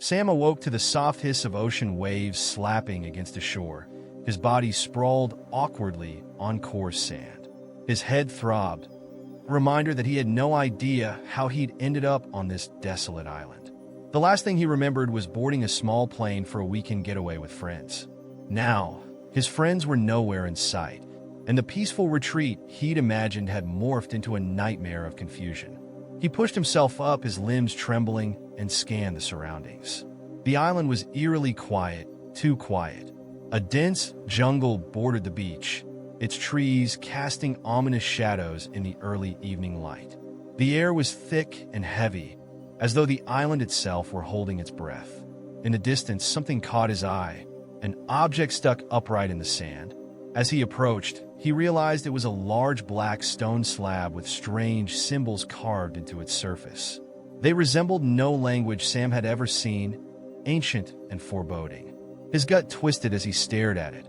Sam awoke to the soft hiss of ocean waves slapping against the shore. His body sprawled awkwardly on coarse sand. His head throbbed, a reminder that he had no idea how he'd ended up on this desolate island. The last thing he remembered was boarding a small plane for a weekend getaway with friends. Now, his friends were nowhere in sight, and the peaceful retreat he'd imagined had morphed into a nightmare of confusion. He pushed himself up, his limbs trembling, and scanned the surroundings. The island was eerily quiet, too quiet. A dense jungle bordered the beach, its trees casting ominous shadows in the early evening light. The air was thick and heavy, as though the island itself were holding its breath. In the distance, something caught his eye, an object stuck upright in the sand. As he approached, he realized it was a large black stone slab with strange symbols carved into its surface. They resembled no language Sam had ever seen, ancient and foreboding. His gut twisted as he stared at it,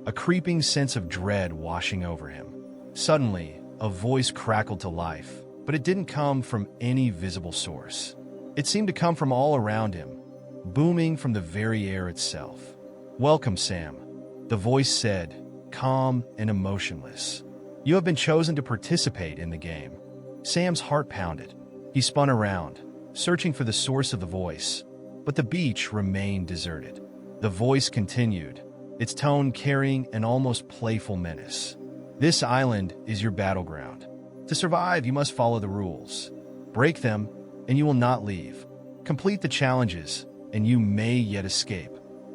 a creeping sense of dread washing over him. Suddenly, a voice crackled to life, but it didn't come from any visible source. It seemed to come from all around him, booming from the very air itself. "Welcome, Sam," the voice said, calm and emotionless. "You have been chosen to participate in the game." Sam's heart pounded. He spun around, searching for the source of the voice, but the beach remained deserted. The voice continued, its tone carrying an almost playful menace. "This island is your battleground. To survive, you must follow the rules. Break them, and you will not leave. Complete the challenges, and you may yet escape.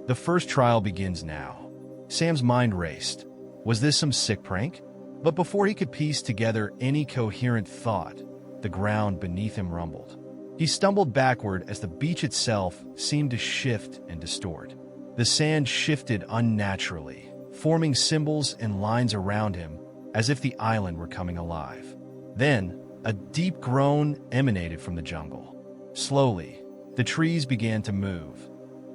The first trial begins now." Sam's mind raced. Was this some sick prank? But before he could piece together any coherent thought, the ground beneath him rumbled. He stumbled backward as the beach itself seemed to shift and distort. The sand shifted unnaturally, forming symbols and lines around him as if the island were coming alive. Then, a deep groan emanated from the jungle. Slowly, the trees began to move,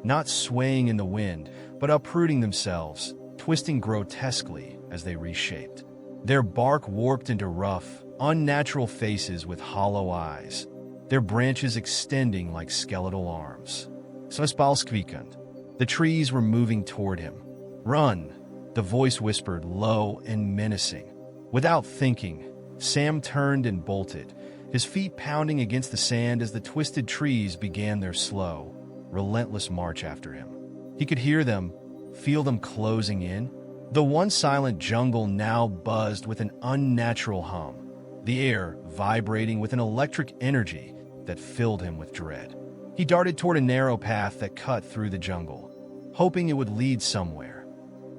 not swaying in the wind, but uprooting themselves, twisting grotesquely as they reshaped. Their bark warped into rough, unnatural faces with hollow eyes, their branches extending like skeletal arms. "Svespalskvikand." The trees were moving toward him. "Run," the voice whispered, low and menacing. Without thinking, Sam turned and bolted, his feet pounding against the sand as the twisted trees began their slow, relentless march after him. He could hear them, feel them closing in. The once silent jungle now buzzed with an unnatural hum, the air vibrating with an electric energy that filled him with dread. He darted toward a narrow path that cut through the jungle, hoping it would lead somewhere,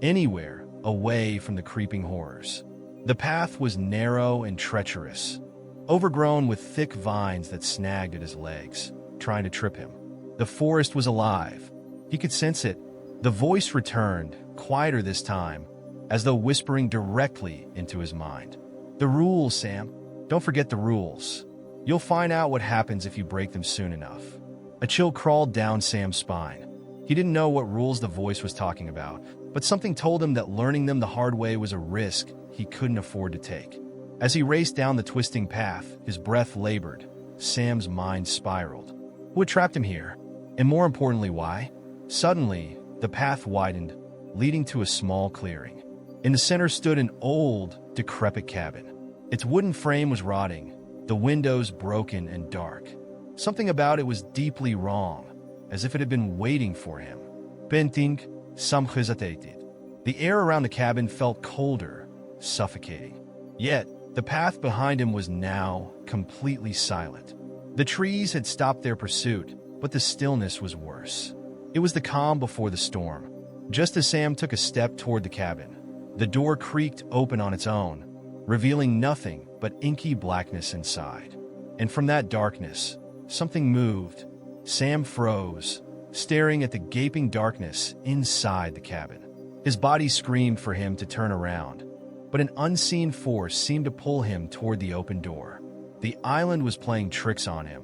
anywhere away from the creeping horrors. The path was narrow and treacherous, overgrown with thick vines that snagged at his legs, trying to trip him. The forest was alive. He could sense it. The voice returned, quieter this time, as though whispering directly into his mind. "The rules, Sam. Don't forget the rules. You'll find out what happens if you break them soon enough." A chill crawled down Sam's spine. He didn't know what rules the voice was talking about, but something told him that learning them the hard way was a risk he couldn't afford to take. As he raced down the twisting path, his breath labored. Sam's mind spiraled. Who had trapped him here? And more importantly, why? Suddenly, the path widened, leading to a small clearing. In the center stood an old, decrepit cabin. Its wooden frame was rotting, the windows broken and dark. Something about it was deeply wrong, as if it had been waiting for him. Penting, some hesitated. The air around the cabin felt colder, suffocating. Yet, the path behind him was now completely silent. The trees had stopped their pursuit, but the stillness was worse. It was the calm before the storm. Just as Sam took a step toward the cabin, the door creaked open on its own, revealing nothing but inky blackness inside. And from that darkness, something moved. Sam froze, staring at the gaping darkness inside the cabin. His body screamed for him to turn around, but an unseen force seemed to pull him toward the open door. The island was playing tricks on him,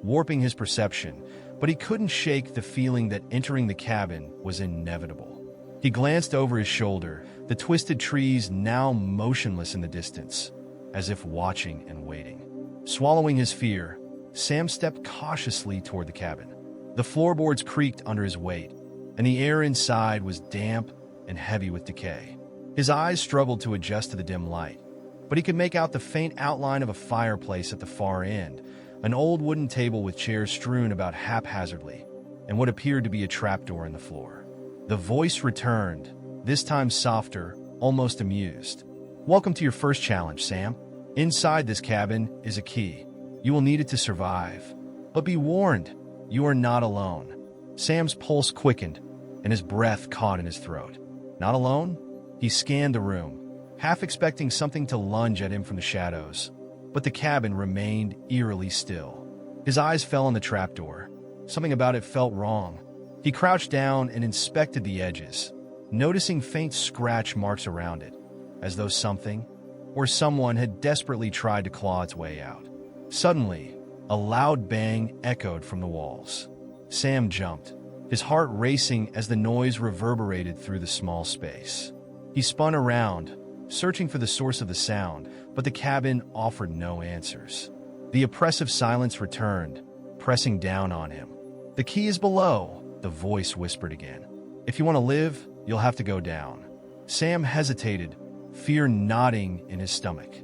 warping his perception, but he couldn't shake the feeling that entering the cabin was inevitable. He glanced over his shoulder, the twisted trees now motionless in the distance, as if watching and waiting. Swallowing his fear, Sam stepped cautiously toward the cabin. The floorboards creaked under his weight, and the air inside was damp and heavy with decay. His eyes struggled to adjust to the dim light, but he could make out the faint outline of a fireplace at the far end, an old wooden table with chairs strewn about haphazardly, and what appeared to be a trapdoor in the floor. The voice returned, this time softer, almost amused. "Welcome to your first challenge, Sam. Inside this cabin is a key. You will need it to survive. But be warned, you are not alone." Sam's pulse quickened, and his breath caught in his throat. Not alone? He scanned the room, half expecting something to lunge at him from the shadows. But the cabin remained eerily still. His eyes fell on the trapdoor. Something about it felt wrong. He crouched down and inspected the edges, noticing faint scratch marks around it, as though something or someone had desperately tried to claw its way out. Suddenly, a loud bang echoed from the walls. Sam jumped, his heart racing as the noise reverberated through the small space. He spun around, searching for the source of the sound, but the cabin offered no answers. The oppressive silence returned, pressing down on him. "The key is below," the voice whispered again. "If you want to live, you'll have to go down." Sam hesitated, fear knotting in his stomach.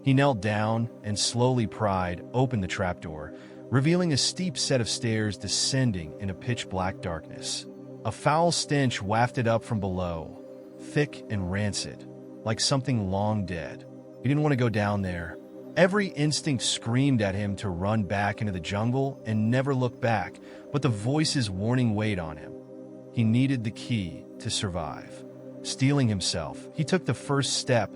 He knelt down and slowly pried open the trapdoor, revealing a steep set of stairs descending into pitch-black darkness. A foul stench wafted up from below, thick and rancid, like something long dead. He didn't want to go down there. Every instinct screamed at him to run back into the jungle and never look back, but the voice's warning weighed on him. He needed the key to survive. Steeling himself, he took the first step,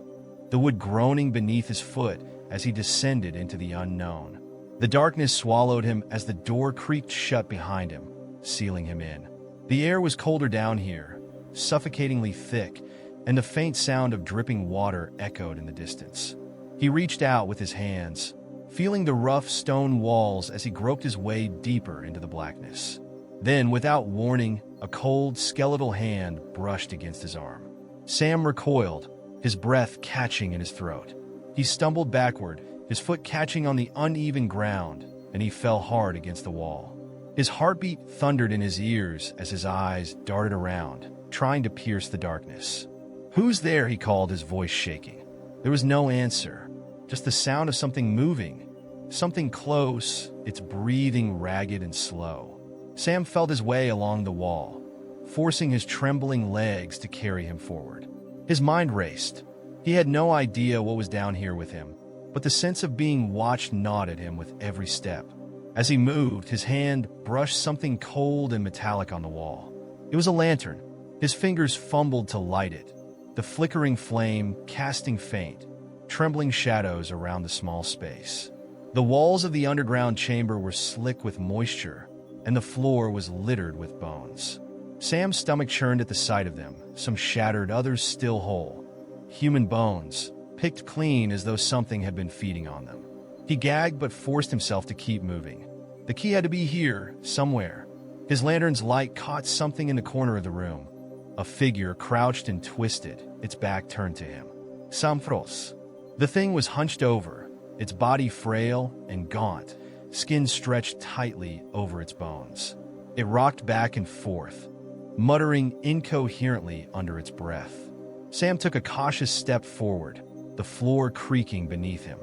the wood groaning beneath his foot as he descended into the unknown. The darkness swallowed him as the door creaked shut behind him, sealing him in. The air was colder down here, suffocatingly thick, and the faint sound of dripping water echoed in the distance. He reached out with his hands, feeling the rough stone walls as he groped his way deeper into the blackness. Then, without warning, a cold, skeletal hand brushed against his arm. Sam recoiled, his breath catching in his throat. He stumbled backward, his foot catching on the uneven ground, and he fell hard against the wall. His heartbeat thundered in his ears as his eyes darted around, trying to pierce the darkness. "Who's there?" he called, his voice shaking. There was no answer, just the sound of something moving, something close, its breathing ragged and slow. Sam felt his way along the wall, forcing his trembling legs to carry him forward. His mind raced. He had no idea what was down here with him, but the sense of being watched gnawed at him with every step. As he moved, his hand brushed something cold and metallic on the wall. It was a lantern. His fingers fumbled to light it, the flickering flame casting faint, trembling shadows around the small space. The walls of the underground chamber were slick with moisture, and the floor was littered with bones. Sam's stomach churned at the sight of them, some shattered, others still whole. Human bones, picked clean as though something had been feeding on them. He gagged but forced himself to keep moving. The key had to be here, somewhere. His lantern's light caught something in the corner of the room. A figure crouched and twisted, its back turned to him. Samfros. The thing was hunched over, its body frail and gaunt, skin stretched tightly over its bones. It rocked back and forth, muttering incoherently under its breath. Sam took a cautious step forward, the floor creaking beneath him.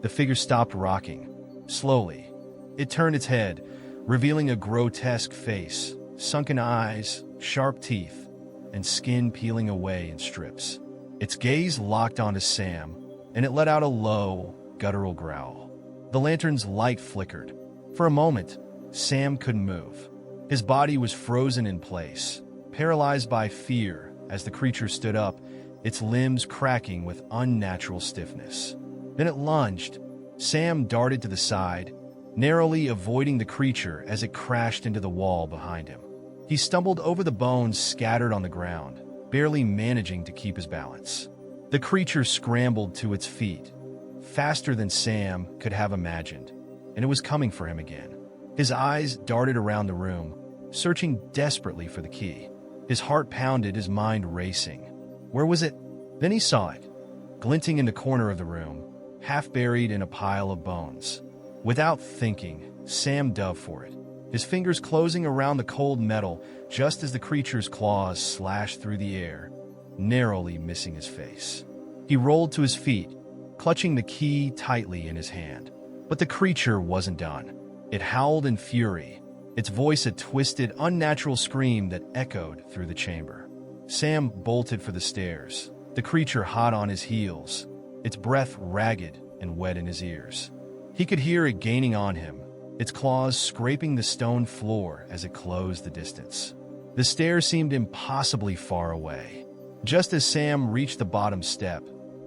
The figure stopped rocking. Slowly, it turned its head, revealing a grotesque face, sunken eyes, sharp teeth, and skin peeling away in strips. Its gaze locked onto Sam, and it let out a low, guttural growl. The lantern's light flickered. For a moment, Sam couldn't move. His body was frozen in place, paralyzed by fear as the creature stood up, its limbs cracking with unnatural stiffness. Then it lunged. Sam darted to the side, narrowly avoiding the creature as it crashed into the wall behind him. He stumbled over the bones scattered on the ground, barely managing to keep his balance. The creature scrambled to its feet, faster than Sam could have imagined, and it was coming for him again. His eyes darted around the room, searching desperately for the key. His heart pounded, his mind racing. Where was it? Then he saw it, glinting in the corner of the room, half buried in a pile of bones. Without thinking, Sam dove for it. his fingers closing around the cold metal just as the creature's claws slashed through the air, narrowly missing his face. He rolled to his feet, clutching the key tightly in his hand. But the creature wasn't done. It howled in fury, its voice a twisted, unnatural scream that echoed through the chamber. Sam bolted for the stairs, the creature hot on his heels, its breath ragged and wet in his ears. He could hear it gaining on him, its claws scraping the stone floor as it closed the distance. The stairs seemed impossibly far away. Just as Sam reached the bottom step,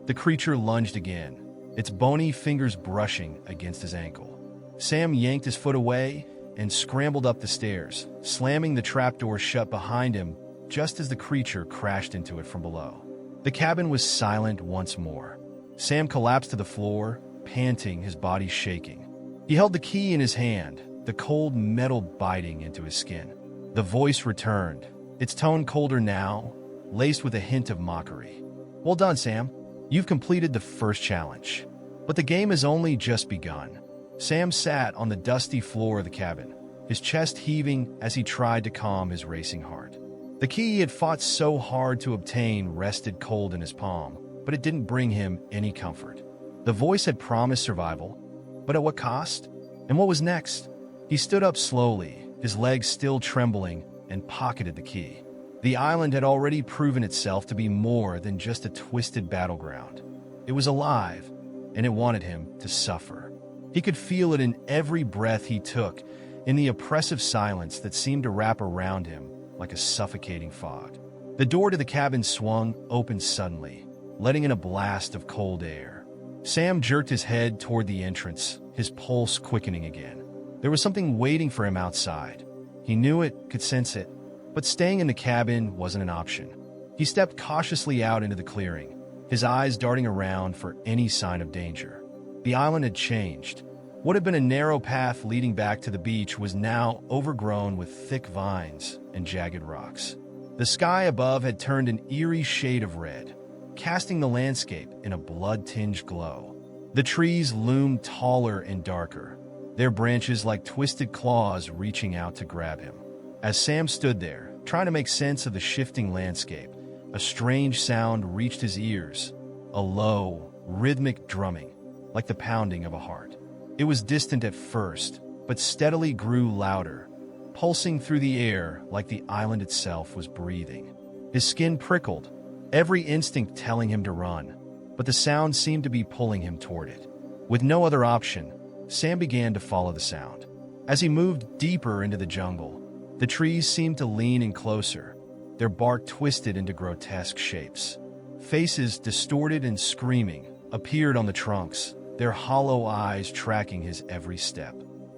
the creature lunged again, its bony fingers brushing against his ankle. Sam yanked his foot away and scrambled up the stairs, slamming the trapdoor shut behind him just as the creature crashed into it from below. The cabin was silent once more. Sam collapsed to the floor, panting, his body shaking. He held the key in his hand, the cold metal biting into his skin. The voice returned, its tone colder now, laced with a hint of mockery. "Well done, Sam. You've completed the first challenge. But the game has only just begun." Sam sat on the dusty floor of the cabin, his chest heaving as he tried to calm his racing heart. The key he had fought so hard to obtain rested cold in his palm, but it didn't bring him any comfort. The voice had promised survival, but at what cost? And what was next? He stood up slowly, his legs still trembling, and pocketed the key. The island had already proven itself to be more than just a twisted battleground. It was alive, and it wanted him to suffer. He could feel it in every breath he took, in the oppressive silence that seemed to wrap around him like a suffocating fog. The door to the cabin swung open suddenly, letting in a blast of cold air. Sam jerked his head toward the entrance, his pulse quickening again. There was something waiting for him outside. He knew it, could sense it, but staying in the cabin wasn't an option. He stepped cautiously out into the clearing, his eyes darting around for any sign of danger. The island had changed. What had been a narrow path leading back to the beach was now overgrown with thick vines and jagged rocks. The sky above had turned an eerie shade of red, casting the landscape in a blood-tinged glow. The trees loomed taller and darker, their branches like twisted claws reaching out to grab him. As Sam stood there, trying to make sense of the shifting landscape, a strange sound reached his ears, a low, rhythmic drumming, like the pounding of a heart. It was distant at first, but steadily grew louder, pulsing through the air like the island itself was breathing. His skin prickled, every instinct telling him to run, but the sound seemed to be pulling him toward it. With no other option, Sam began to follow the sound. As he moved deeper into the jungle, the trees seemed to lean in closer, their bark twisted into grotesque shapes. Faces, distorted and screaming, appeared on the trunks, their hollow eyes tracking his every step.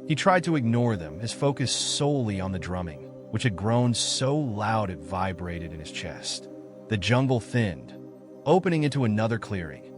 He tried to ignore them, his focus solely on the drumming, which had grown so loud it vibrated in his chest. The jungle thinned, opening into another clearing,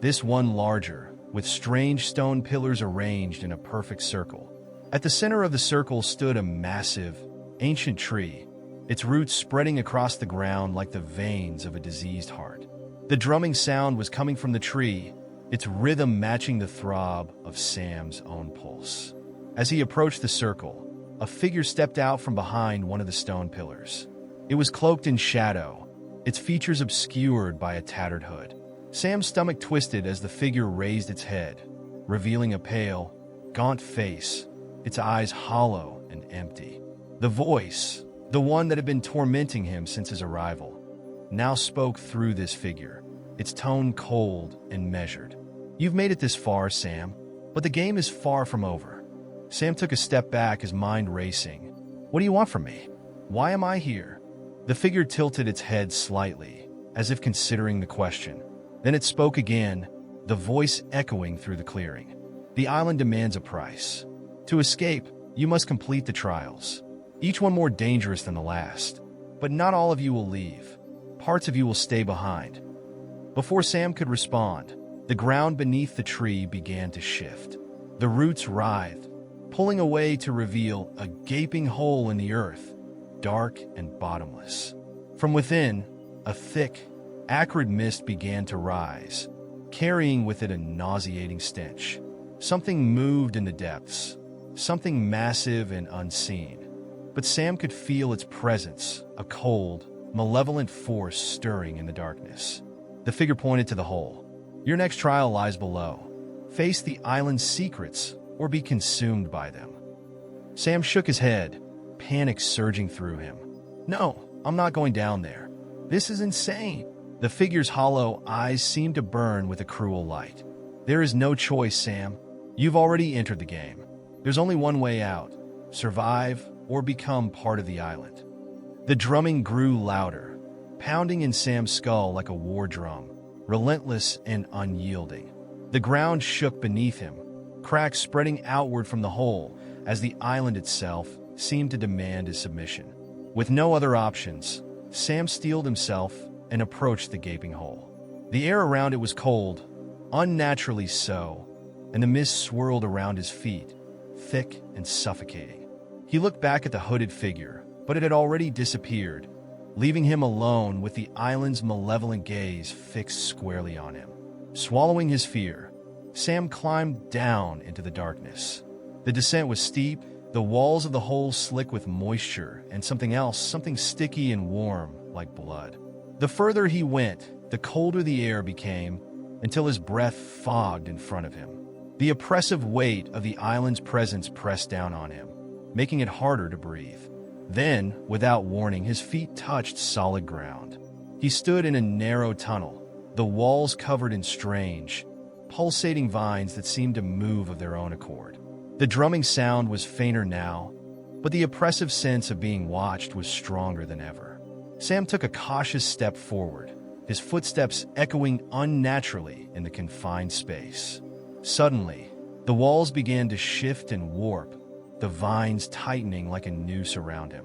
this one larger, with strange stone pillars arranged in a perfect circle. At the center of the circle stood a massive, ancient tree, its roots spreading across the ground like the veins of a diseased heart. The drumming sound was coming from the tree, its rhythm matching the throb of Sam's own pulse. As he approached the circle, a figure stepped out from behind one of the stone pillars. It was cloaked in shadow, its features obscured by a tattered hood. Sam's stomach twisted as the figure raised its head, revealing a pale, gaunt face, its eyes hollow and empty. The voice, the one that had been tormenting him since his arrival, now spoke through this figure, its tone cold and measured. "You've made it this far, Sam, but the game is far from over." Sam took a step back, his mind racing. "What do you want from me? Why am I here?" The figure tilted its head slightly, as if considering the question. Then it spoke again, the voice echoing through the clearing. "The island demands a price. To escape, you must complete the trials, each one more dangerous than the last. But not all of you will leave. Parts of you will stay behind." Before Sam could respond, the ground beneath the tree began to shift. The roots writhed, pulling away to reveal a gaping hole in the earth, dark and bottomless. From within, a thick, acrid mist began to rise, carrying with it a nauseating stench. Something moved in the depths, something massive and unseen. But Sam could feel its presence, a cold, malevolent force stirring in the darkness. The figure pointed to the hole. Your next trial lies below. Face the island's secrets or be consumed by them. Sam shook his head, panic surging through him. No, I'm not going down there. This is insane. The figure's hollow eyes seemed to burn with a cruel light. There is no choice, Sam. You've already entered the game. There's only one way out. Survive or become part of the island. The drumming grew louder, pounding in Sam's skull like a war drum, relentless and unyielding. The ground shook beneath him, cracks spreading outward from the hole as the island itself seemed to demand his submission. With no other options, Sam steeled himself and approached the gaping hole. The air around it was cold, unnaturally so, and the mist swirled around his feet, thick and suffocating. He looked back at the hooded figure, but it had already disappeared, leaving him alone with the island's malevolent gaze fixed squarely on him. Swallowing his fear, Sam climbed down into the darkness. The descent was steep, the walls of the hole slick with moisture and something else, something sticky and warm like blood. The further he went, the colder the air became, until his breath fogged in front of him. The oppressive weight of the island's presence pressed down on him, making it harder to breathe. Then, without warning, his feet touched solid ground. He stood in a narrow tunnel, the walls covered in strange, pulsating vines that seemed to move of their own accord. The drumming sound was fainter now, but the oppressive sense of being watched was stronger than ever. Sam took a cautious step forward, his footsteps echoing unnaturally in the confined space. Suddenly, the walls began to shift and warp, the vines tightening like a noose around him.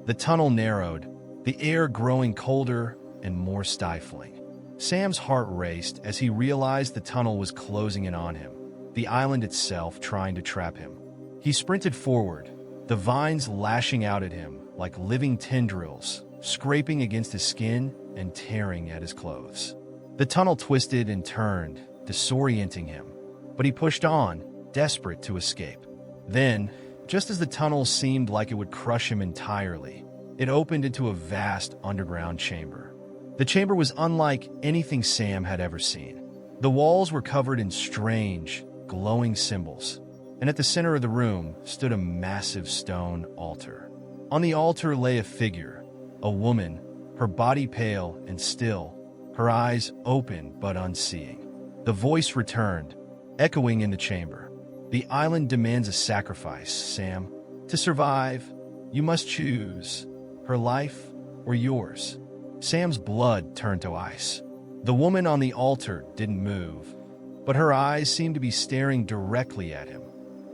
The tunnel narrowed, the air growing colder and more stifling. Sam's heart raced as he realized the tunnel was closing in on him, the island itself trying to trap him. He sprinted forward, the vines lashing out at him like living tendrils, scraping against his skin and tearing at his clothes. The tunnel twisted and turned, disorienting him, but he pushed on, desperate to escape. Then, just as the tunnel seemed like it would crush him entirely, it opened into a vast underground chamber. The chamber was unlike anything Sam had ever seen. The walls were covered in strange, glowing symbols, and at the center of the room stood a massive stone altar. On the altar lay a figure, a woman, her body pale and still, her eyes open but unseeing. The voice returned, echoing in the chamber. The island demands a sacrifice, Sam. To survive, you must choose her life or yours. Sam's blood turned to ice. The woman on the altar didn't move, but her eyes seemed to be staring directly at him,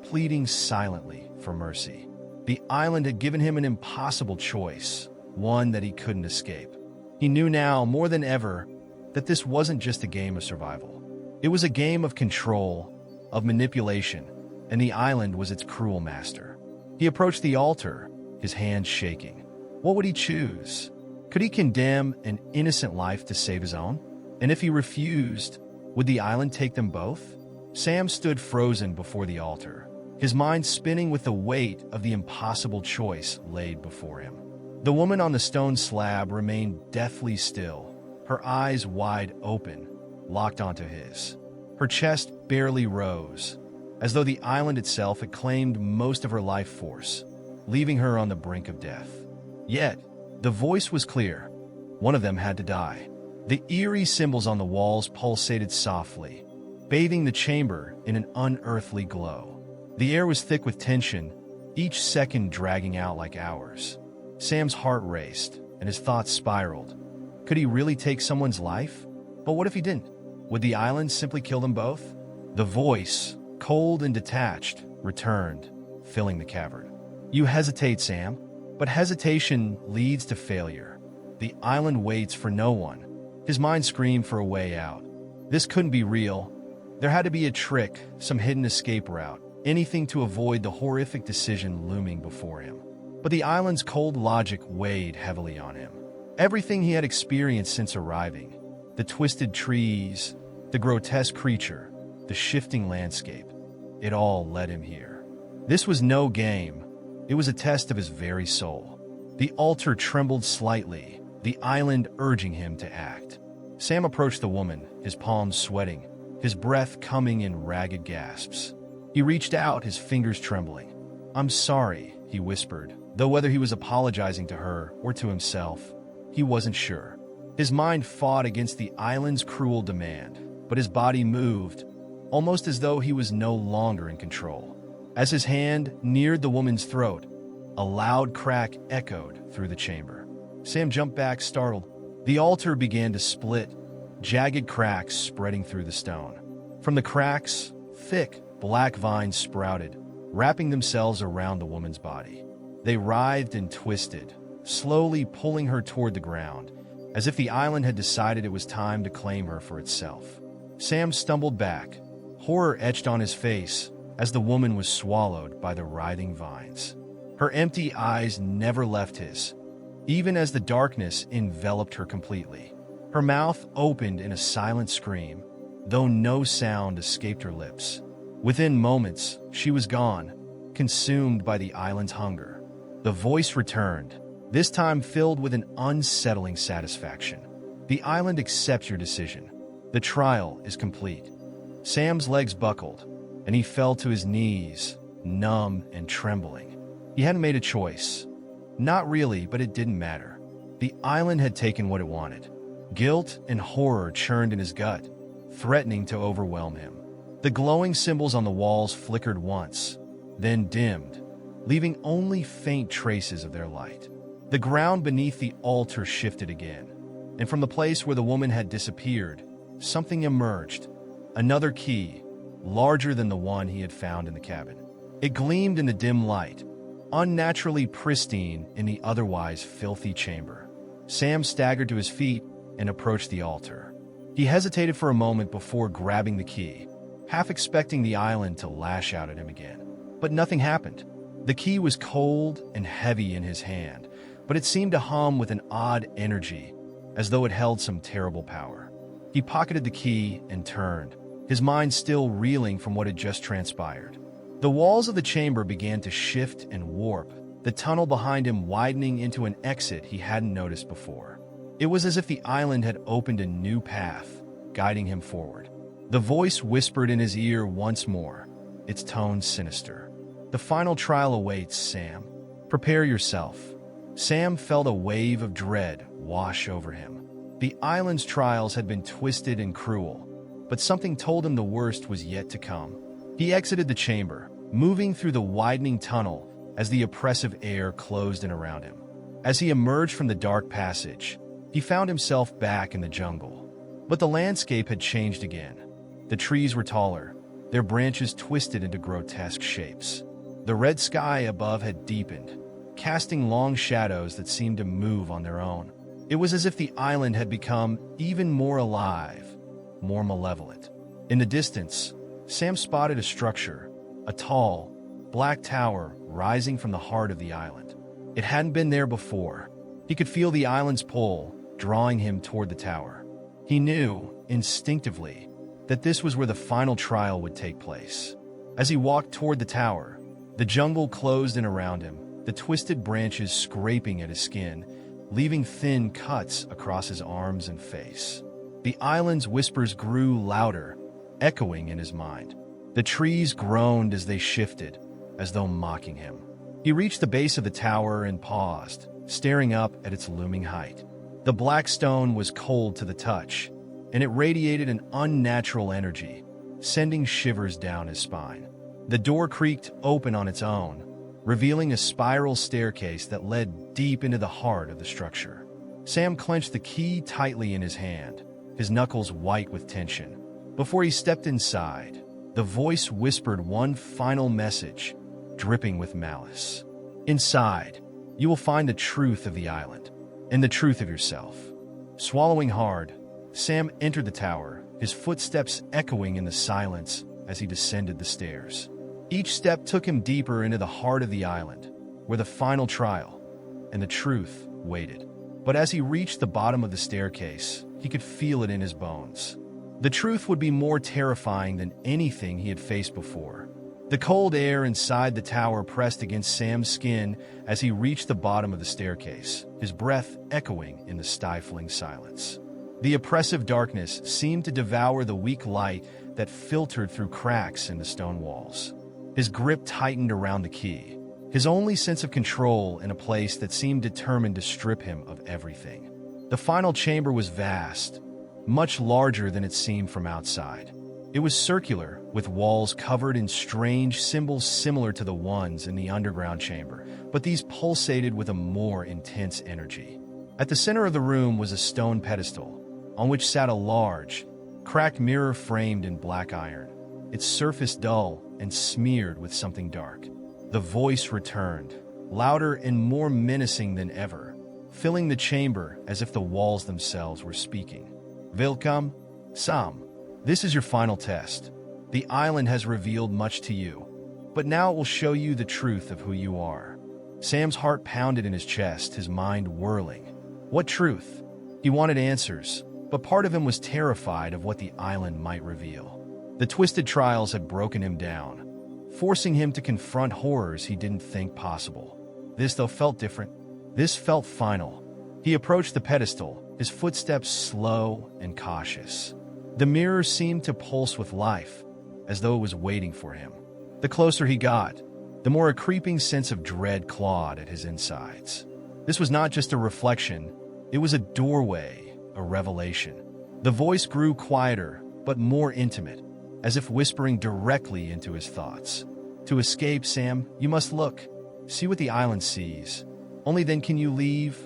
pleading silently for mercy. The island had given him an impossible choice, one that he couldn't escape. He knew now more than ever that this wasn't just a game of survival. It was a game of control, of manipulation, and the island was its cruel master. He approached the altar, his hands shaking. What would he choose? Could he condemn an innocent life to save his own? And if he refused, would the island take them both? Sam stood frozen before the altar, his mind spinning with the weight of the impossible choice laid before him. The woman on the stone slab remained deathly still, her eyes wide open, locked onto his. Her chest barely rose, as though the island itself had claimed most of her life force, leaving her on the brink of death. Yet, the voice was clear. One of them had to die. The eerie symbols on the walls pulsated softly, bathing the chamber in an unearthly glow. The air was thick with tension, each second dragging out like hours. Sam's heart raced, and his thoughts spiraled. Could he really take someone's life? But what if he didn't? Would the island simply kill them both? The voice, cold and detached, returned, filling the cavern. You hesitate, Sam, but hesitation leads to failure. The island waits for no one. His mind screamed for a way out. This couldn't be real. There had to be a trick, some hidden escape route, anything to avoid the horrific decision looming before him. But the island's cold logic weighed heavily on him. Everything he had experienced since arriving, the twisted trees, the grotesque creature, the shifting landscape, it all led him here. This was no game. It was a test of his very soul. The altar trembled slightly, the island urging him to act. Sam approached the woman, his palms sweating, his breath coming in ragged gasps. He reached out, his fingers trembling. "I'm sorry," he whispered, though whether he was apologizing to her or to himself, he wasn't sure. His mind fought against the island's cruel demand, but his body moved, almost as though he was no longer in control. As his hand neared the woman's throat, a loud crack echoed through the chamber. Sam jumped back, startled. The altar began to split, jagged cracks spreading through the stone. From the cracks, thick, black vines sprouted, wrapping themselves around the woman's body. They writhed and twisted, slowly pulling her toward the ground, as if the island had decided it was time to claim her for itself. Sam stumbled back, horror etched on his face as the woman was swallowed by the writhing vines. Her empty eyes never left his, even as the darkness enveloped her completely. Her mouth opened in a silent scream, though no sound escaped her lips. Within moments, she was gone, consumed by the island's hunger. The voice returned, this time filled with an unsettling satisfaction. "The island accepts your decision. The trial is complete." Sam's legs buckled, and he fell to his knees, numb and trembling. He hadn't made a choice. Not really, but it didn't matter. The island had taken what it wanted. Guilt and horror churned in his gut, threatening to overwhelm him. The glowing symbols on the walls flickered once, then dimmed, leaving only faint traces of their light. The ground beneath the altar shifted again, and from the place where the woman had disappeared, something emerged. Another key, larger than the one he had found in the cabin. It gleamed in the dim light, unnaturally pristine in the otherwise filthy chamber. Sam staggered to his feet and approached the altar. He hesitated for a moment before grabbing the key, half expecting the island to lash out at him again. But nothing happened. The key was cold and heavy in his hand, but it seemed to hum with an odd energy, as though it held some terrible power. He pocketed the key and turned, his mind still reeling from what had just transpired. The walls of the chamber began to shift and warp, the tunnel behind him widening into an exit he hadn't noticed before. It was as if the island had opened a new path, guiding him forward. The voice whispered in his ear once more, its tone sinister. "The final trial awaits, Sam. Prepare yourself." Sam felt a wave of dread wash over him. The island's trials had been twisted and cruel, but something told him the worst was yet to come. He exited the chamber, moving through the widening tunnel as the oppressive air closed in around him. As he emerged from the dark passage, he found himself back in the jungle. But the landscape had changed again. The trees were taller, their branches twisted into grotesque shapes. The red sky above had deepened, casting long shadows that seemed to move on their own. It was as if the island had become even more alive, more malevolent. In the distance, Sam spotted a structure, a tall, black tower rising from the heart of the island. It hadn't been there before. He could feel the island's pull, drawing him toward the tower. He knew, instinctively, that this was where the final trial would take place. As he walked toward the tower, the jungle closed in around him, the twisted branches scraping at his skin, leaving thin cuts across his arms and face. The island's whispers grew louder, echoing in his mind. The trees groaned as they shifted, as though mocking him. He reached the base of the tower and paused, staring up at its looming height. The black stone was cold to the touch, and it radiated an unnatural energy, sending shivers down his spine. The door creaked open on its own, revealing a spiral staircase that led deep into the heart of the structure. Sam clenched the key tightly in his hand, his knuckles white with tension. Before he stepped inside, the voice whispered one final message, dripping with malice. "Inside, you will find the truth of the island, and the truth of yourself." Swallowing hard, Sam entered the tower, his footsteps echoing in the silence as he descended the stairs. Each step took him deeper into the heart of the island, where the final trial and the truth waited. But as he reached the bottom of the staircase, he could feel it in his bones. The truth would be more terrifying than anything he had faced before. The cold air inside the tower pressed against Sam's skin as he reached the bottom of the staircase, his breath echoing in the stifling silence. The oppressive darkness seemed to devour the weak light that filtered through cracks in the stone walls. His grip tightened around the key, his only sense of control in a place that seemed determined to strip him of everything. The final chamber was vast, much larger than it seemed from outside. It was circular, with walls covered in strange symbols similar to the ones in the underground chamber, but these pulsated with a more intense energy. At the center of the room was a stone pedestal, on which sat a large, cracked mirror framed in black iron, its surface dull and smeared with something dark. The voice returned, louder and more menacing than ever, filling the chamber as if the walls themselves were speaking. "Welcome, Sam. This is your final test. The island has revealed much to you, but now it will show you the truth of who you are." Sam's heart pounded in his chest, his mind whirling. What truth? He wanted answers, but part of him was terrified of what the island might reveal. The twisted trials had broken him down, forcing him to confront horrors he didn't think possible. This, though, felt different. This felt final. He approached the pedestal, his footsteps slow and cautious. The mirror seemed to pulse with life, as though it was waiting for him. The closer he got, the more a creeping sense of dread clawed at his insides. This was not just a reflection, it was a doorway, a revelation. The voice grew quieter, but more intimate, as if whispering directly into his thoughts. "To escape, Sam, you must look. See what the island sees. Only then can you leave,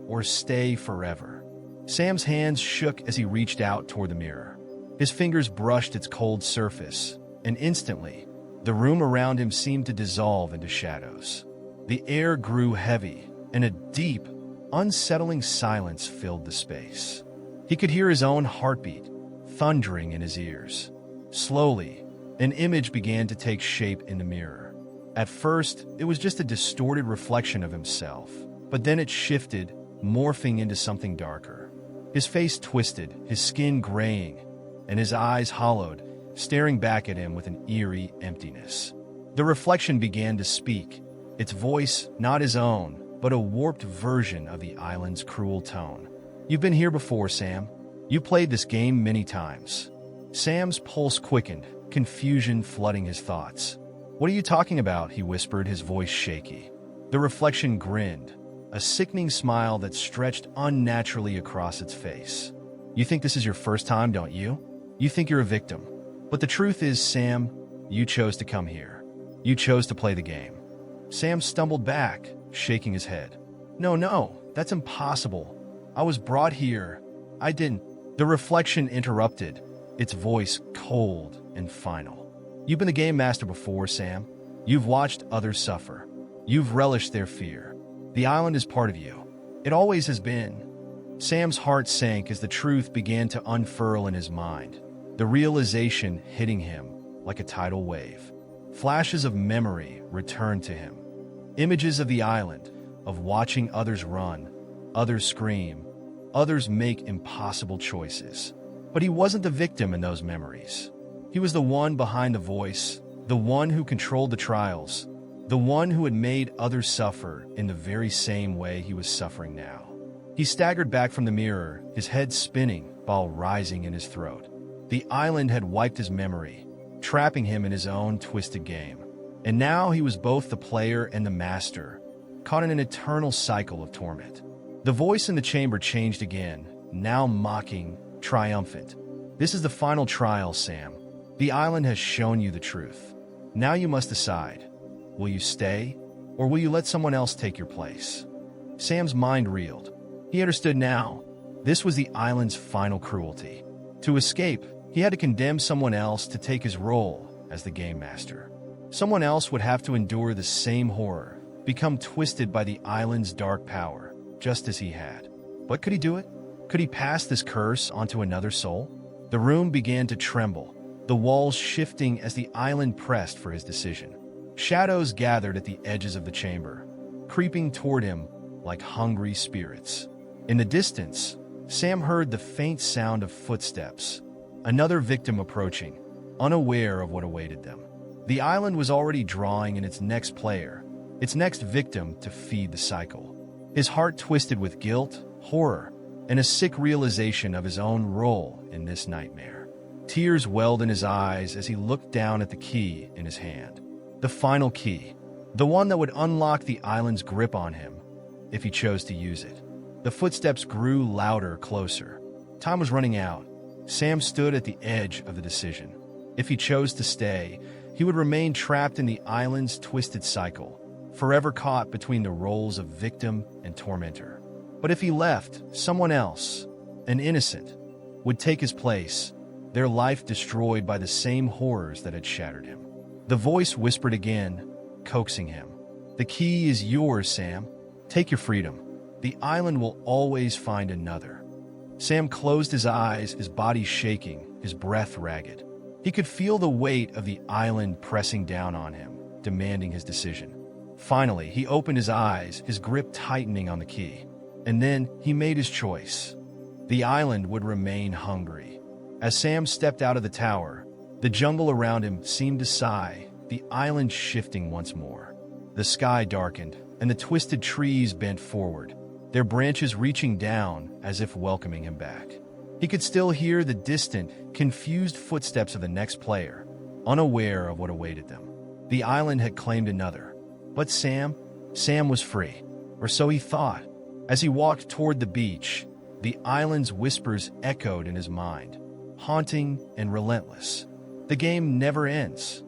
or stay forever." Sam's hands shook as he reached out toward the mirror. His fingers brushed its cold surface, and instantly, the room around him seemed to dissolve into shadows. The air grew heavy, and a deep, unsettling silence filled the space. He could hear his own heartbeat, thundering in his ears. Slowly, an image began to take shape in the mirror. At first, it was just a distorted reflection of himself, but then it shifted, morphing into something darker. His face twisted, his skin graying, and his eyes hollowed, staring back at him with an eerie emptiness. The reflection began to speak, its voice not his own, but a warped version of the island's cruel tone. "You've been here before, Sam. You played this game many times." Sam's pulse quickened, confusion flooding his thoughts. "What are you talking about?" he whispered, his voice shaky. The reflection grinned, a sickening smile that stretched unnaturally across its face. "You think this is your first time, don't you? You think you're a victim. But the truth is, Sam, you chose to come here. You chose to play the game." Sam stumbled back, shaking his head. No, that's impossible. I was brought here. I didn't." The reflection interrupted, its voice cold and final. "You've been the game master before, Sam. You've watched others suffer. You've relished their fear. The island is part of you. It always has been." Sam's heart sank as the truth began to unfurl in his mind, the realization hitting him like a tidal wave. Flashes of memory returned to him. Images of the island, of watching others run, others scream, others make impossible choices. But he wasn't the victim in those memories. He was the one behind the voice, the one who controlled the trials, the one who had made others suffer in the very same way he was suffering now. He staggered back from the mirror, his head spinning, while rising in his throat. The island had wiped his memory, trapping him in his own twisted game. And now he was both the player and the master, caught in an eternal cycle of torment. The voice in the chamber changed again, now mocking, triumphant. "This is the final trial, Sam. The island has shown you the truth. Now you must decide. Will you stay, or will you let someone else take your place?" Sam's mind reeled. He understood now. This was the island's final cruelty. To escape, he had to condemn someone else to take his role as the game master. Someone else would have to endure the same horror, become twisted by the island's dark power, just as he had. But could he do it? Could he pass this curse onto another soul? The room began to tremble, the walls shifting as the island pressed for his decision. Shadows gathered at the edges of the chamber, creeping toward him like hungry spirits. In the distance, Sam heard the faint sound of footsteps, another victim approaching, unaware of what awaited them. The island was already drawing in its next player, its next victim to feed the cycle. His heart twisted with guilt, horror, and a sick realization of his own role in this nightmare. Tears welled in his eyes as he looked down at the key in his hand. The final key, the one that would unlock the island's grip on him if he chose to use it. The footsteps grew louder, closer. Time was running out. Sam stood at the edge of the decision. If he chose to stay, he would remain trapped in the island's twisted cycle, forever caught between the roles of victim and tormentor. But if he left, someone else, an innocent, would take his place, their life destroyed by the same horrors that had shattered him. The voice whispered again, coaxing him. "The key is yours, Sam. Take your freedom. The island will always find another." Sam closed his eyes, his body shaking, his breath ragged. He could feel the weight of the island pressing down on him, demanding his decision. Finally, he opened his eyes, his grip tightening on the key. And then he made his choice. The island would remain hungry. As Sam stepped out of the tower, the jungle around him seemed to sigh, the island shifting once more. The sky darkened, and the twisted trees bent forward, their branches reaching down as if welcoming him back. He could still hear the distant, confused footsteps of the next player, unaware of what awaited them. The island had claimed another. But Sam was free, or so he thought. As he walked toward the beach, the island's whispers echoed in his mind, haunting and relentless. The game never ends.